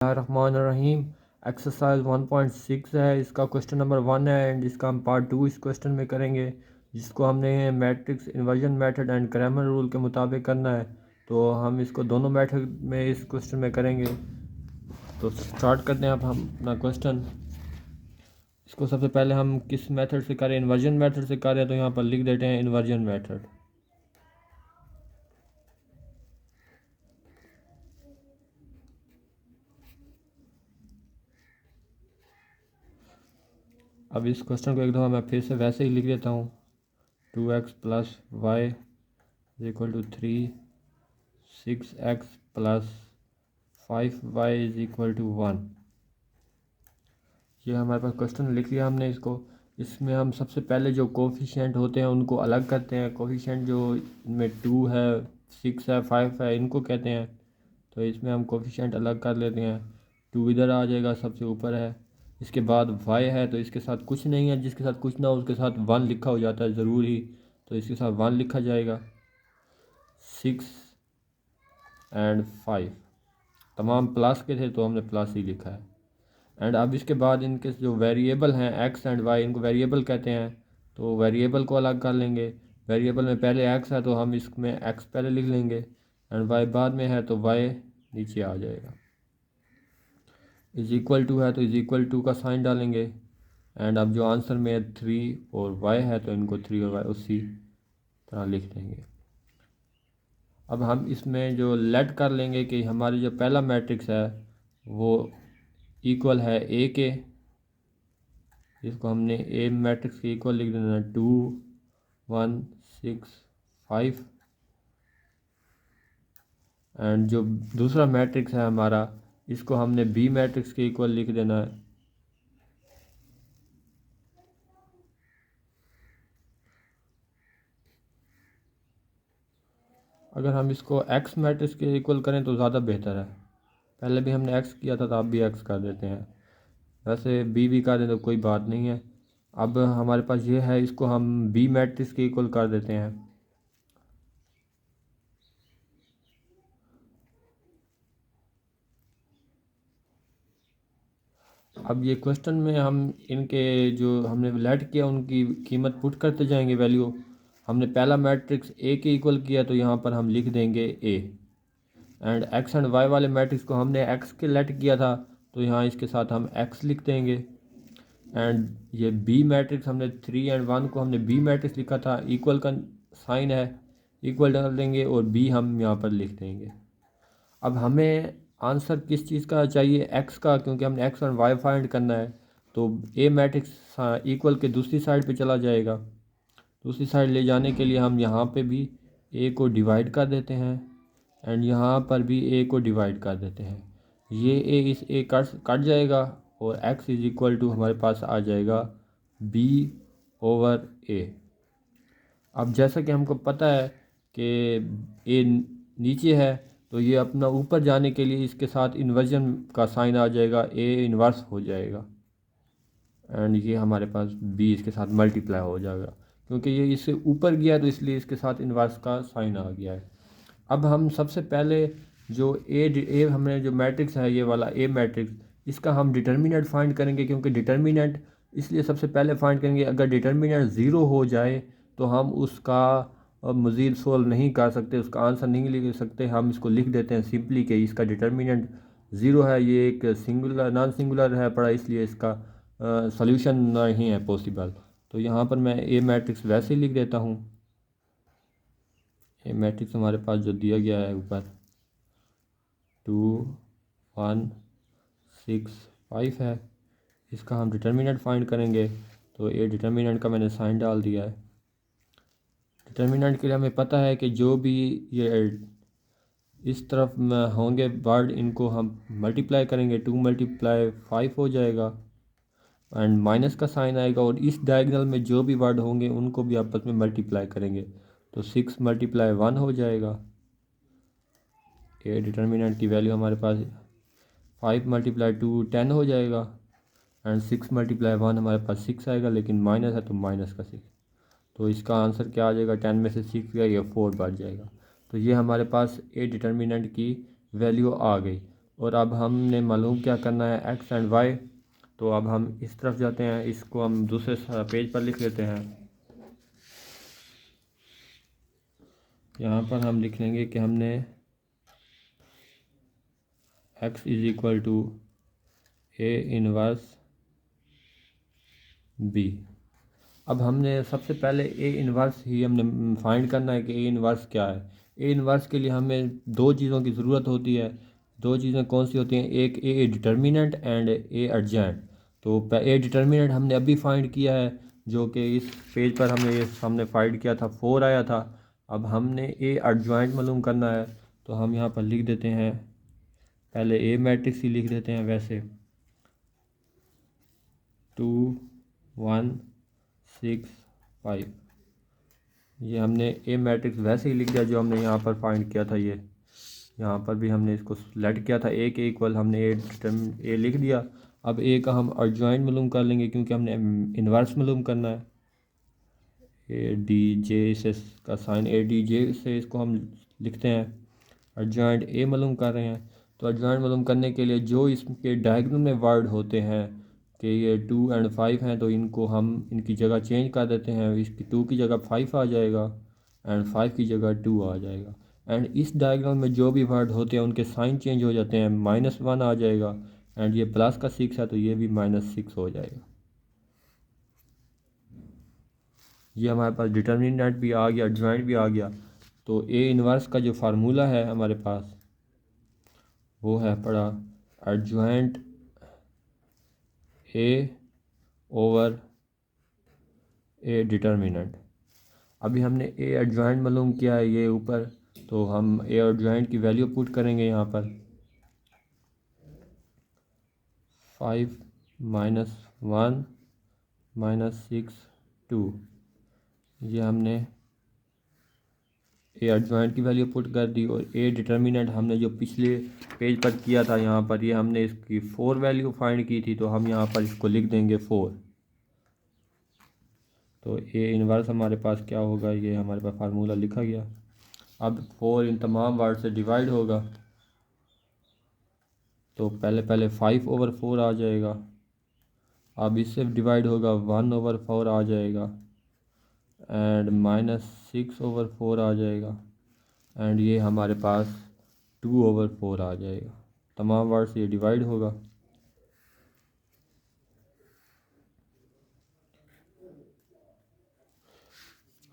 रहीम। Exercise 1.6 है, इसका question number 1 है एंड इसका हम पार्ट 2 इस क्वेश्चन में करेंगे, जिसको हमने matrix inversion method and Cramer rule के मुताबिक करना है। तो हम इसको दोनों मेथड में इस क्वेश्चन में करेंगे। तो स्टार्ट करते हैं अब हम अपना क्वेश्चन। इसको सबसे पहले हम किस मेथड से करें, इन्वर्जन मेथड से करें, तो यहाँ पर लिख देते हैं इन्वर्जन मेथड। अब इस क्वेश्चन को एक दफ़ा मैं फिर से वैसे ही लिख देता हूँ। 2x plus y is equal to 3, 6x plus 5y is equal to 1। ये हमारे पास क्वेश्चन लिख लिया हमने इसको। इसमें हम सबसे पहले जो कोफिशिएंट होते हैं उनको अलग करते हैं। कोफिशिएंट जो इनमें 2 है, 6 है, 5 है, इनको कहते हैं। तो इसमें हम कोफिशिएंट अलग कर लेते हैं। 2 इधर आ जाएगा, सबसे ऊपर है। इसके बाद y है, तो इसके साथ कुछ नहीं है, जिसके साथ कुछ ना हो उसके साथ 1 लिखा हो जाता है ज़रूर ही। तो इसके साथ 1 लिखा जाएगा। 6 एंड 5 तमाम प्लस के थे तो हमने प्लस ही लिखा है। एंड अब इसके बाद इनके जो वेरिएबल हैं x एंड y, इनको वेरिएबल कहते हैं। तो वेरिएबल को अलग कर लेंगे। वेरिएबल में पहले x है तो हम इसमें x पहले लिख लेंगे एंड y बाद में है तो y नीचे आ जाएगा। इज इक्वल टू है तो इज इक्वल टू का साइन डालेंगे। एंड अब जो आंसर में 3 और y है तो इनको 3 और y उसी तरह लिख देंगे। अब हम इसमें जो लेट कर लेंगे कि हमारी जो पहला मैट्रिक्स है वो इक्वल है ए के। इसको हमने ए मैट्रिक्स के इक्वल लिख देना, 2 1 6 5। एंड जो दूसरा मैट्रिक्स है हमारा, इसको हमने बी मैट्रिक्स के इक्वल लिख देना है। अगर हम इसको एक्स मैट्रिक्स के इक्वल करें तो ज़्यादा बेहतर है। पहले भी हमने एक्स किया था तो अब भी एक्स कर देते हैं। वैसे बी भी कर दें तो कोई बात नहीं है। अब हमारे पास ये है, इसको हम बी मैट्रिक्स के इक्वल कर देते हैं। अब ये क्वेश्चन में हम इनके जो हमने लेट किया उनकी कीमत पुट करते जाएंगे, वैल्यू। हमने पहला मैट्रिक्स ए के इक्वल किया तो यहाँ पर हम लिख देंगे ए। एंड एक्स एंड वाई वाले मैट्रिक्स को हमने एक्स के लेट किया था तो यहाँ इसके साथ हम एक्स लिख देंगे। एंड ये बी मैट्रिक्स हमने 3 एंड 1 को हमने बी मैट्रिक्स लिखा था, इक्वल का साइन है, इक्वल डाल देंगे और बी हम यहाँ पर लिख देंगे। अब हमें आंसर किस चीज़ का चाहिए, एक्स का, क्योंकि हमने एक्स और वाई फाइंड करना है। तो ए मैट्रिक्स इक्वल के दूसरी साइड पे चला जाएगा। दूसरी साइड ले जाने के लिए हम यहाँ पे भी ए को डिवाइड कर देते हैं एंड यहाँ पर भी ए को डिवाइड कर देते हैं। ये ए इस ए कट जाएगा और एक्स इज इक्वल टू हमारे पास आ जाएगा बी ओवर ए। अब जैसा कि हमको पता है कि ए नीचे है तो ये अपना ऊपर जाने के लिए इसके साथ इन्वर्जन का साइन आ जाएगा, ए इन्वर्स हो जाएगा। एंड ये हमारे पास बी इसके साथ मल्टीप्लाई हो जाएगा, क्योंकि ये इससे ऊपर गया तो इसलिए इसके साथ इन्वर्स का साइन आ गया है। अब हम सबसे पहले जो ए हमने जो मैट्रिक्स है ये वाला ए मैट्रिक्स, इसका हम डिटर्मिनेंट फाइंड करेंगे। क्योंकि डिटर्मिनेंट इसलिए सबसे पहले फाइंड करेंगे, अगर डिटर्मिनेंट ज़ीरो हो जाए तो हम उसका मज़ीद सोल्व नहीं कर सकते, उसका आंसर नहीं लिख सकते। हम इसको लिख देते हैं सिंपली कि इसका डिटर्मिनेंट ज़ीरो है, ये एक सिंगुलर नॉन सिंगुलर है पड़ा, इसलिए इसका सॉल्यूशन नहीं है पॉसिबल। तो यहाँ पर मैं ए मैट्रिक्स वैसे ही लिख देता हूँ। ए मैट्रिक्स हमारे पास जो दिया गया है ऊपर 2 1 6 5 है, इसका हम डिटर्मिनेंट फाइंड करेंगे। तो ए डिटर्मिनेंट का मैंने साइन डाल दिया है। डिटर्मिनेंट के लिए हमें पता है कि जो भी ये इस तरफ में होंगे वर्ड, इनको हम मल्टीप्लाई करेंगे। 2 × 5 हो जाएगा एंड माइनस का साइन आएगा, और इस डायगोनल में जो भी वर्ड होंगे उनको भी आपस में मल्टीप्लाई करेंगे तो 6 × 1 हो जाएगा। ए डिटर्मिनेंट की वैल्यू हमारे पास 5 × 2 10 हो जाएगा एंड 6 × 1 हमारे पास 6 आएगा, लेकिन माइनस है तो माइनस का 6। तो इसका आंसर क्या आ जाएगा, 10 में से 6 गया, ये 4 बढ़ जाएगा। तो ये हमारे पास ए डिटर्मिनेंट की वैल्यू आ गई। और अब हमने मालूम क्या करना है एक्स एंड वाई। तो अब हम इस तरफ जाते हैं, इसको हम दूसरे पेज पर लिख लेते हैं। यहाँ पर हम लिख लेंगे कि हमने x is equal to A inverse B. अब हमने सबसे पहले ए इनवर्स ही हमने फाइंड करना है कि ए इनवर्स क्या है। ए इनवर्स के लिए हमें दो चीज़ों की ज़रूरत होती है। दो चीज़ें कौन सी होती हैं, एक ए डिटर्मिनेंट एंड ए एडजेंट। तो ए डिटर्मिनेंट हमने अभी फाइंड किया है, जो कि इस पेज पर हमने फाइंड किया था, 4 आया था। अब हमने ए एडजॉइंट मालूम करना है, तो हम यहाँ पर लिख देते हैं, पहले ए मैट्रिक्स ही लिख देते हैं वैसे, 2 1 6 5। ये हमने ए मैट्रिक्स वैसे ही लिख दिया जो हमने यहाँ पर फाइंड किया था। ये यहाँ पर भी हमने इसको सेलेक्ट किया था, ए के इक्वल हमने ए लिख दिया। अब ए का हम एडजॉइंट मालूम कर लेंगे, क्योंकि हमने इन्वर्स मालूम करना है। ए डी जे से का साइन ए डी जे से इसको हम लिखते हैं। एडजॉइंट ए मालूम कर रहे हैं, तो एडजॉइंट मालूम करने के लिए जो इसके डायग्राम में वर्ड होते हैं कि ये 2 एंड 5 हैं, तो इनको हम इनकी जगह चेंज कर देते हैं। इसकी 2 की जगह 5 आ जाएगा एंड 5 की जगह 2 आ जाएगा। एंड इस डायग्राम में जो भी वर्ड होते हैं उनके साइन चेंज हो जाते हैं, -1 आ जाएगा। एंड ये प्लस का 6 है तो ये भी -6 हो जाएगा। ये हमारे पास डिटर्मिनेंट भी आ गया, एडजॉइंट भी आ गया। तो ए इनवर्स का जो फार्मूला है हमारे पास वो है पड़ा adjoint A over A determinant. अभी हमने ए एडजॉइंट मालूम किया है ये ऊपर, तो हम ए एडजॉइंट की वैल्यू पुट करेंगे यहाँ पर, 5 -1 -6 2। ये हमने ए एडजॉइंट की वैल्यू पुट कर दी। और ए डिटर्मिनेंट हमने जो पिछले पेज पर किया था, यहाँ पर ये हमने इसकी 4 वैल्यू फाइंड की थी, तो हम यहाँ पर इसको लिख देंगे 4। तो ए इनवर्स हमारे पास क्या होगा, ये हमारे पास फार्मूला लिखा गया। अब 4 इन तमाम वर्ड से डिवाइड होगा, तो पहले 5/4 आ जाएगा। अब इससे डिवाइड होगा 1/4 आ जाएगा एंड -6/4 आ जाएगा एंड ये हमारे पास 2/4 आ जाएगा। तमाम वर्ड से ये डिवाइड होगा।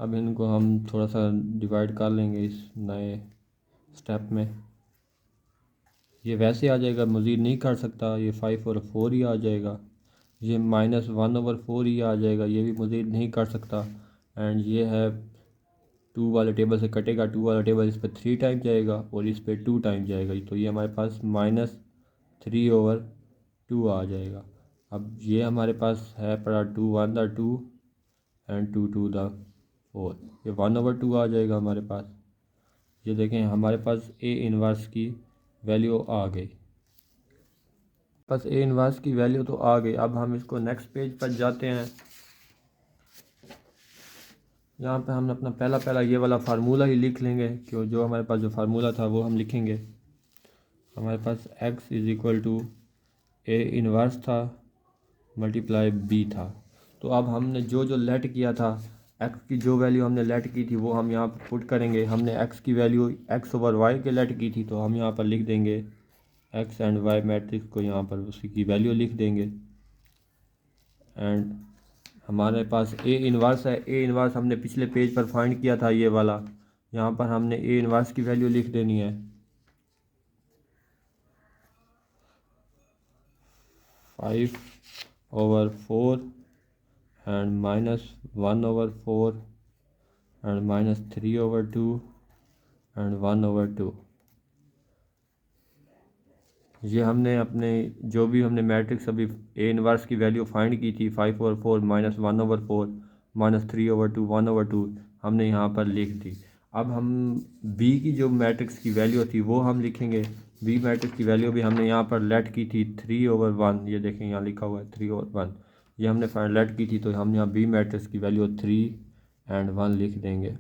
अब इनको हम थोड़ा सा डिवाइड कर लेंगे इस नए स्टेप में। ये वैसे आ जाएगा, मज़ीद नहीं कर सकता, ये 5/4 ही आ जाएगा। ये -1/4 ही आ जाएगा, ये भी मज़ीद नहीं कर सकता। एंड ये है 2 वाले टेबल से कटेगा, 2 वाला टेबल इस पर 3 टाइम जाएगा और इस पर 2 टाइम जाएगा, तो ये हमारे पास -3/2 आ जाएगा। अब ये हमारे पास है पड़ा 2 1 द 2 एंड 2 2 द 4, ये 1/2 आ जाएगा हमारे पास। ये देखें हमारे पास ए इनवर्स की वैल्यू आ गई। बस ए इनवर्स की वैल्यू तो आ गई। अब हम इसको नेक्स्ट पेज पर जाते हैं। यहाँ पे हम अपना पहला ये वाला फार्मूला ही लिख लेंगे, क्यों जो हमारे पास जो फार्मूला था वो हम लिखेंगे। हमारे पास x is equal to A inverse था मल्टीप्लाई b था। तो अब हमने जो लेट किया था, x की जो वैल्यू हमने लेट की थी वो हम यहाँ पर पुट करेंगे। हमने x की वैल्यू x/y के लेट की थी, तो हम यहाँ पर लिख देंगे x एंड y मैट्रिक्स को, यहाँ पर उसी की वैल्यू लिख देंगे। एंड हमारे पास ए इनवर्स है। ए इनवर्स हमने पिछले पेज पर फाइंड किया था ये वाला, यहाँ पर हमने ए इनवर्स की वैल्यू लिख देनी है, 5/4 एंड -1/4 एंड -3/2 एंड 1/2। ये हमने अपने जो भी हमने मैट्रिक्स अभी ए इनवर्स की वैल्यू फाइंड की थी, 5/4 -1/4 -3/2 1/2, हमने यहाँ पर लिख दी। अब हम बी की जो मैट्रिक्स की वैल्यू थी वो हम लिखेंगे। बी मैट्रिक्स की वैल्यू भी हमने यहाँ पर लेट की थी 3/1। ये देखें यहाँ लिखा हुआ है 3/1, ये हमने फाइंड लेट की थी, तो हम यहाँ बी मैट्रिक्स की वैल्यू 3 एंड 1 लिख देंगे।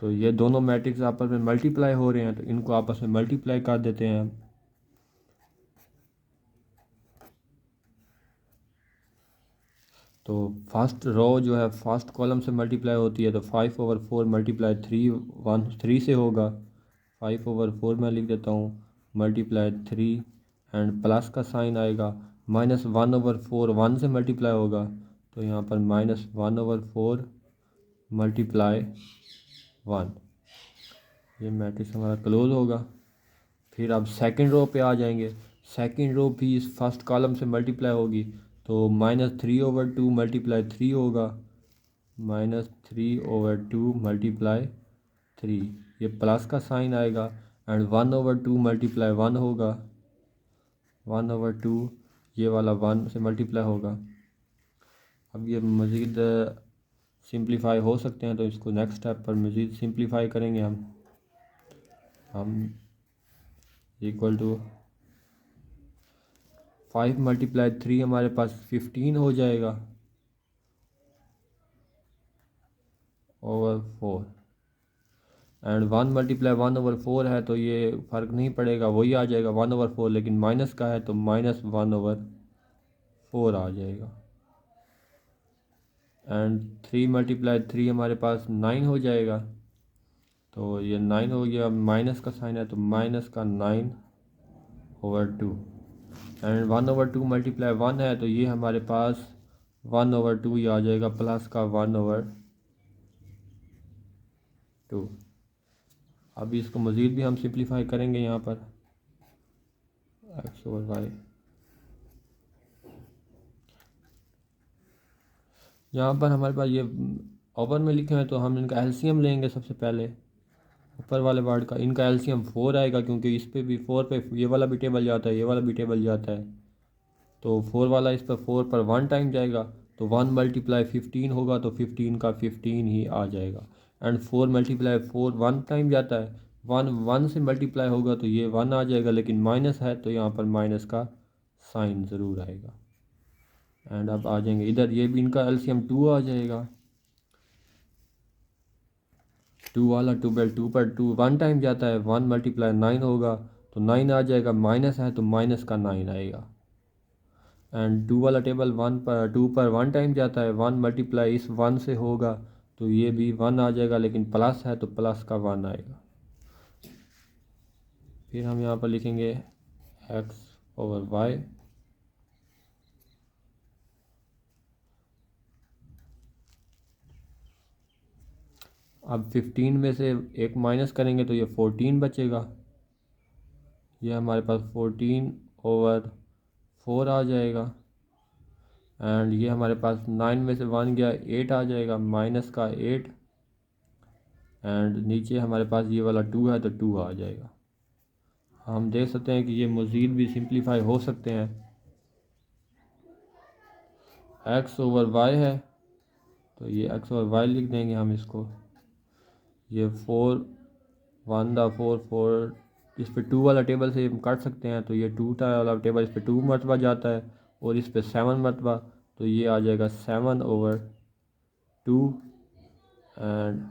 तो ये दोनों मैट्रिक्स आपस में मल्टीप्लाई हो रहे हैं, तो इनको आपस में मल्टीप्लाई कर देते हैं। तो फर्स्ट रो जो है फर्स्ट कॉलम से मल्टीप्लाई होती है, तो 5/4 मल्टीप्लाई 3 से होगा। 5/4 मैं लिख देता हूँ, मल्टीप्लाई 3 एंड प्लस का साइन आएगा। -1/4 1 से मल्टीप्लाई होगा, तो यहाँ पर -1/4 मल्टीप्लाई 1, ये मैट्रिक्स हमारा क्लोज होगा। फिर अब सेकंड रो पे आ जाएंगे। सेकंड रो भी इस फर्स्ट कॉलम से मल्टीप्लाई होगी, तो -3/2 मल्टीप्लाई 3 होगा। -3/2 मल्टीप्लाई 3, ये प्लस का साइन आएगा एंड 1/2 मल्टीप्लाई 1 होगा। 1/2 ये वाला 1 से मल्टीप्लाई होगा। अब ये मज़ीद सिंप्लीफाई हो सकते हैं, तो इसको नेक्स्ट स्टेप पर मज़ीद सिंप्लीफाई करेंगे हम इक्वल टू 5 मल्टीप्लाई 3 हमारे पास 15 हो जाएगा ओवर 4 एंड 1 मल्टीप्लाई 1/4 है, तो ये फ़र्क नहीं पड़ेगा, वही आ जाएगा 1/4, लेकिन माइनस का है तो -1/4 आ जाएगा। एंड 3 मल्टीप्लाई 3 हमारे पास 9 हो जाएगा, तो ये 9 हो गया। माइनस का साइन है तो -9/2 एंड 1/2 मल्टीप्लाई 1 है, तो ये हमारे पास 1/2 ही आ जाएगा, प्लस का 1/2। अभी इसको मज़ीद भी हम सिंप्लीफाई करेंगे। यहाँ पर x/y, यहाँ पर हमारे पास ये ओवर में लिखे हैं, तो हम इनका एलसीएम लेंगे। सबसे पहले ऊपर वाले वर्ड का इनका एलसीएम 4 आएगा, क्योंकि इस पे भी 4 पे ये वाला भी टेबल जाता है, ये वाला भी टेबल जाता है, तो 4 वाला इस पर 4 पर 1 टाइम जाएगा, तो 1 मल्टीप्लाई 15 होगा, तो 15 का 15 ही आ जाएगा। एंड 4 मल्टीप्लाई 4 1 टाइम जाता है, 1 से मल्टीप्लाई होगा, तो ये 1 आ जाएगा, लेकिन माइनस है तो यहाँ पर माइनस का साइन ज़रूर आएगा। एंड अब आ जाएंगे इधर, ये भी इनका एलसीएम 2 आ जाएगा। 2 वाला 2 पर 2 1 टाइम जाता है, 1 मल्टीप्लाई 9 होगा, तो 9 आ जाएगा, माइनस है तो माइनस का 9 आएगा। एंड 2 वाला टेबल 2 पर 1 टाइम जाता है, 1 मल्टीप्लाई इस 1 से होगा, तो ये भी 1 आ जाएगा, लेकिन प्लस है तो प्लस का 1 आएगा। फिर हम यहाँ पर लिखेंगे x/y, अब 15 में से एक माइनस करेंगे तो ये 14 बचेगा, ये हमारे पास 14/4 आ जाएगा। एंड ये हमारे पास 9 में से 1 गया, 8 आ जाएगा, माइनस का 8। एंड नीचे हमारे पास ये वाला 2 है, तो 2 आ जाएगा। हम देख सकते हैं कि ये मज़ीद भी सिंप्लीफाई हो सकते हैं। x/y है, तो ये x/y लिख देंगे हम इसको। ये 4 1/4 4, इस पे 2 वाला टेबल से हम काट सकते हैं, तो ये 2 वाला टेबल इस पे 2 मरतबा जाता है, और इस पे 7 मरतबा, तो ये आ जाएगा 7/2। एंड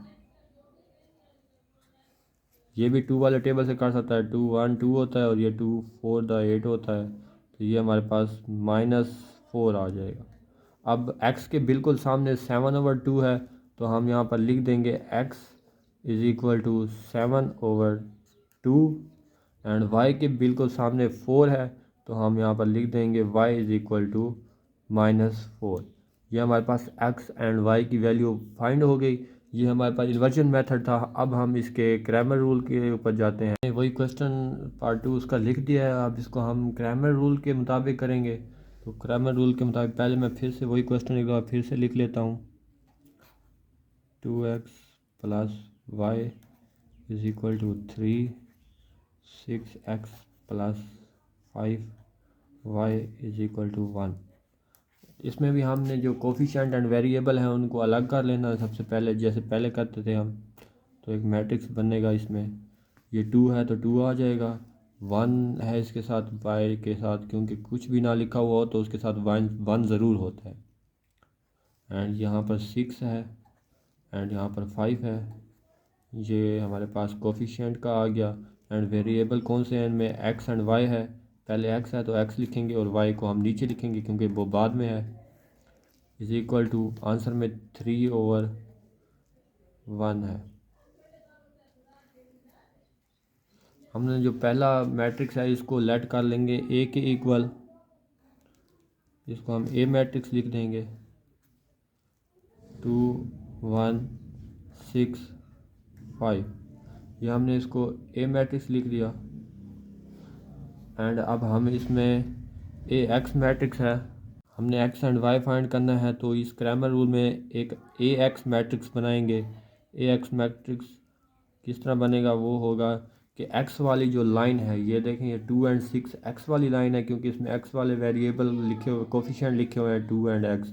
ये भी 2 वाले टेबल से काट सकता है, 2 1 2 होता है, और ये 2 4 8 होता है, तो ये हमारे पास -4 आ जाएगा। अब x के बिल्कुल सामने 7/2 है, तो हम यहाँ पर लिख देंगे x = 7/2। एंड y के बिल्कुल सामने 4 है, तो हम यहाँ पर लिख देंगे y = -4। ये हमारे पास x एंड y की वैल्यू फाइंड हो गई। ये हमारे पास इन्वर्जन मेथड था। अब हम इसके क्रैमर रूल के ऊपर जाते हैं। वही क्वेश्चन पार्ट 2 उसका लिख दिया है, अब इसको हम क्रैमर रूल के मुताबिक करेंगे। तो क्रैमर रूल के मुताबिक पहले मैं फिर से वही क्वेश्चन एक बार फिर से लिख लेता हूँ। 2x + y = 3, 6x + 5y = 1। इसमें भी हमने जो कोफिशिएंट एंड वेरिएबल हैं उनको अलग कर लेना है सबसे पहले, जैसे पहले करते थे हम। तो एक मैट्रिक्स बनेगा इसमें, ये 2 है तो 2 आ जाएगा, 1 है इसके साथ y के साथ, क्योंकि कुछ भी ना लिखा हुआ हो तो उसके साथ 1 ज़रूर होता है। एंड यहाँ पर 6 है, एंड यहाँ पर 5 है। ये हमारे पास कोफिशिएंट का आ गया। एंड वेरिएबल कौन से हैं इनमें, x एंड y है। पहले x है तो x लिखेंगे, और y को हम नीचे लिखेंगे क्योंकि वो बाद में है। इज इक्वल टू आंसर में 3/1 है। हमने जो पहला मैट्रिक्स है इसको लेट कर लेंगे ए के इक्वल, इसको हम ए मैट्रिक्स लिख देंगे 2 1 6 5। ये हमने इसको ए मैट्रिक्स लिख दिया। एंड अब हम इसमें ए एक्स मैट्रिक्स है, हमने एक्स एंड वाई फाइंड करना है, तो इस क्रैमर रूल में एक ए एक्स मैट्रिक्स बनाएंगे। ए एक्स मैट्रिक्स किस तरह बनेगा, वो होगा कि एक्स वाली जो लाइन है, ये देखें ये 2 एंड 6 एक्स वाली लाइन है, क्योंकि इसमें एक्स वाले वेरिएबल लिखे हुए कोफिशिएंट लिखे हुए हैं 2 एंड एक्स।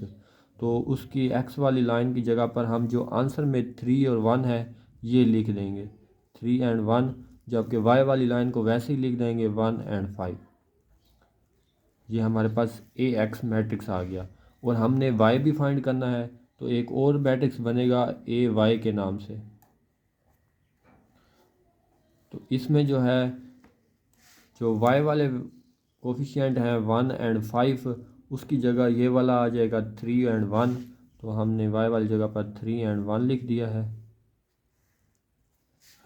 तो उसकी एक्स वाली लाइन की जगह पर हम जो आंसर में 3 और 1 है ये लिख देंगे 3 एंड 1, जबकि वाई वाली लाइन को वैसे ही लिख देंगे 1 एंड 5। ये हमारे पास ए एक्स मैट्रिक्स आ गया। और हमने वाई भी फाइंड करना है, तो एक और मैट्रिक्स बनेगा ए वाई के नाम से। तो इसमें जो है जो वाई वाले कोफिशिएंट हैं 1 एंड 5, उसकी जगह ये वाला आ जाएगा 3 एंड 1। तो हमने वाई वाली जगह पर 3 एंड 1 लिख दिया है।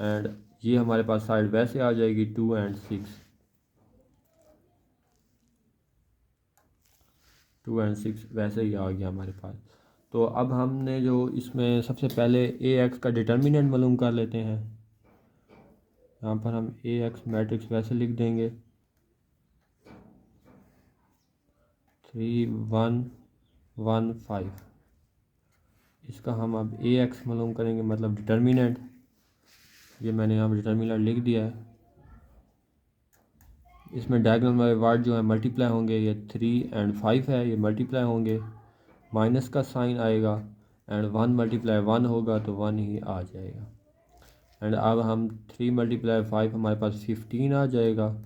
एंड ये हमारे पास साइड वैसे आ जाएगी 2 एंड 6, 2 एंड 6 वैसे ही आ गया हमारे पास। तो अब हमने जो इसमें सबसे पहले ए एक्स का डिटर्मिनेंट मालूम कर लेते हैं। यहाँ पर हम ए एक्स मैट्रिक्स वैसे लिख देंगे 3 1 1 5। इसका हम अब ए एक्स मालूम करेंगे, मतलब डिटर्मिनेंट। ये मैंने यहाँ पर डिटर्मिनेंट लिख दिया है। इसमें डायगोनल वाले वर्ड जो है मल्टीप्लाई होंगे, ये 3 एंड 5 है, ये मल्टीप्लाई होंगे, माइनस का साइन आएगा एंड 1 मल्टीप्लाई 1 होगा तो 1 ही आ जाएगा। एंड अब हम 3 मल्टीप्लाई 5 हमारे पास 15 आ जाएगा,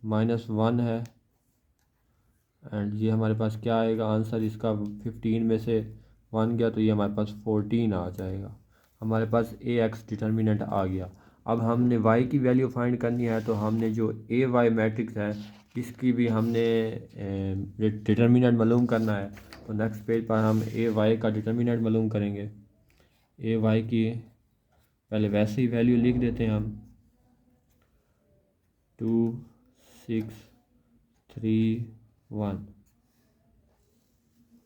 माइनस 1 है। एंड ये हमारे पास क्या आएगा आंसर इसका, 15 में से 1 गया तो ये हमारे पास 14 आ जाएगा। हमारे पास ए एक्स डिटर्मिनेंट आ गया। अब हमने वाई की वैल्यू फाइंड करनी है, तो हमने जो ए वाई मैट्रिक्स है इसकी भी हमने डिटर्मिनेंट मालूम करना है। तो नेक्स्ट पेज पर हम ए वाई का डिटर्मिनेंट मालूम करेंगे। ए वाई की पहले वैसे ही वैल्यू लिख देते हैं हम 2 6 3 1।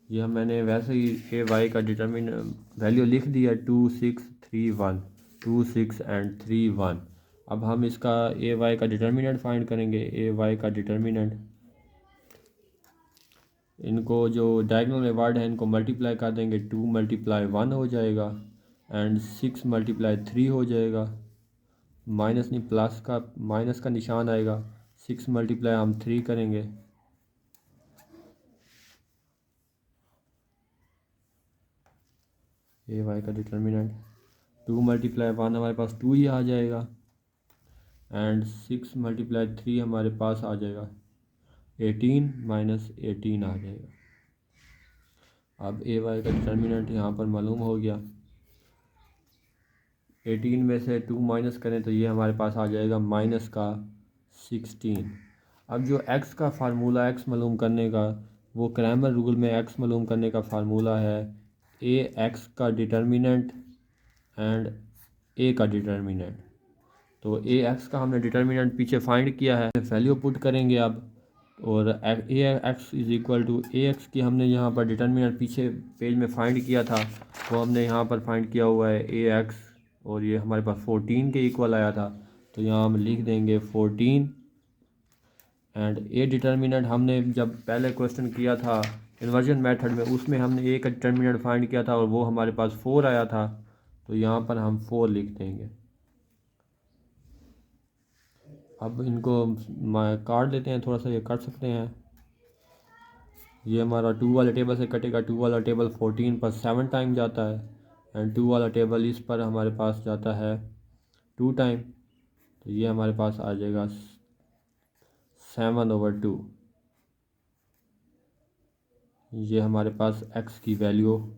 यह मैंने वैसे ही ए वाई का वैल्यू लिख दिया 2 6 3 1, 2 6 एंड 3 1। अब हम इसका ए वाई का डिटर्मिनेंट फाइंड करेंगे। ए वाई का डिटर्मिनेंट, इनको जो डायगोनल में वर्ड है इनको मल्टीप्लाई कर देंगे, 2 मल्टीप्लाई 1 हो जाएगा एंड 6 मल्टीप्लाई 3 हो जाएगा। माइनस नहीं प्लस का, माइनस का निशान आएगा। 6 मल्टीप्लाई हम 3 करेंगे, ए वाई का डिटर्मिनेंट 2 मल्टीप्लाई 1 हमारे पास 2 ही आ जाएगा एंड 6 मल्टीप्लाई 3 हमारे पास आ जाएगा 18 माइनस 18 आ जाएगा। अब ए वाई का डिटर्मिनेंट यहाँ पर मालूम हो गया। 18 में से 2 माइनस करें तो ये हमारे पास आ जाएगा माइनस का 16। अब जो x का फार्मूला x मालूम करने का, वो क्रैमर रूल में x मालूम करने का फार्मूला है ए एक्स का डिटर्मिनेंट एंड ए का डिटर्मिनेंट। तो ए एक्स का हमने डिटर्मिनेंट पीछे फाइंड किया है, वैल्यू पुट करेंगे अब। और A X is equal to A X की हमने यहाँ पर डिटर्मिनेंट पीछे पेज में फाइंड किया था, वो हमने यहाँ पर फाइंड किया हुआ है ए एक्स, और ये हमारे पास 14 के इक्वल आया था। तो यहाँ हम लिख देंगे 14 एंड ए डिटर्मिनेंट हमने जब पहले क्वेश्चन किया था इन्वर्जन मेथड में, उसमें हमने ए का डिटर्मिनेंट फाइंड किया था और वो हमारे पास 4 आया था। तो यहाँ पर हम 4 लिख देंगे। अब इनको काट लेते हैं, थोड़ा सा ये काट सकते हैं। ये हमारा 2 वाले टेबल से कटेगा। 2 वाला टेबल 14 पर 7 टाइम जाता है एंड 2 वाला टेबल इस पर हमारे पास जाता है 2 टाइम। तो ये हमारे पास आ जाएगा 7/2। ये हमारे पास x की वैल्यू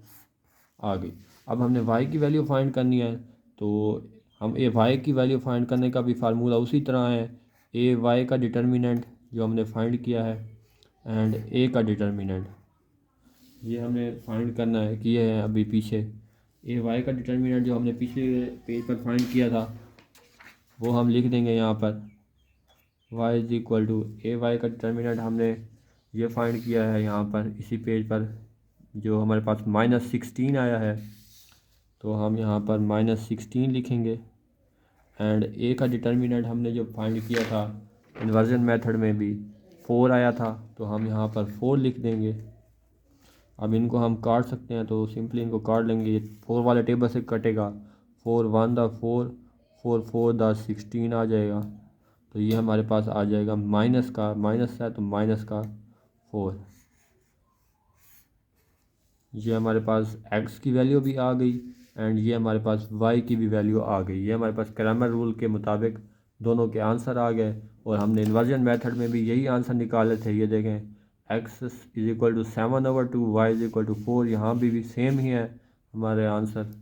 आ गई। अब हमने y की वैल्यू फाइंड करनी है, तो हम ए वाई की वैल्यू फाइंड करने का भी फार्मूला उसी तरह है। ए वाई का डिटर्मिनेंट जो हमने फाइंड किया है एंड ए का डिटर्मिनेंट। ये हमें फाइंड करना है कि ये है अभी पीछे ए वाई का डिटर्मिनेंट जो हमने पिछले पेज पर फाइंड किया था वो हम लिख देंगे यहाँ पर y is equal to A Y का डिटर्मिनेंट हमने ये फाइंड किया है यहाँ पर इसी पेज पर जो हमारे पास -16 आया है, तो हम यहाँ पर -16 लिखेंगे। एंड ए का डिटर्मिनेंट हमने जो फाइंड किया था इन्वर्जन मेथड में भी 4 आया था, तो हम यहाँ पर 4 लिख देंगे। अब इनको हम काट सकते हैं तो सिंपली इनको काट लेंगे, ये 4 वाले टेबल से कटेगा, 4 1 द 4, 4 4 द 16 आ जाएगा। तो ये हमारे पास आ जाएगा माइनस का, माइनस है तो माइनस का 4। ये हमारे पास x की वैल्यू भी आ गई एंड ये हमारे पास y की भी वैल्यू आ गई। ये हमारे पास क्रैमर रूल के मुताबिक दोनों के आंसर आ गए और हमने इन्वर्जन मेथड में भी यही आंसर निकाले थे। ये देखें x is equal to 7/2, y is equal to 4, यहाँ भी सेम ही है हमारे आंसर।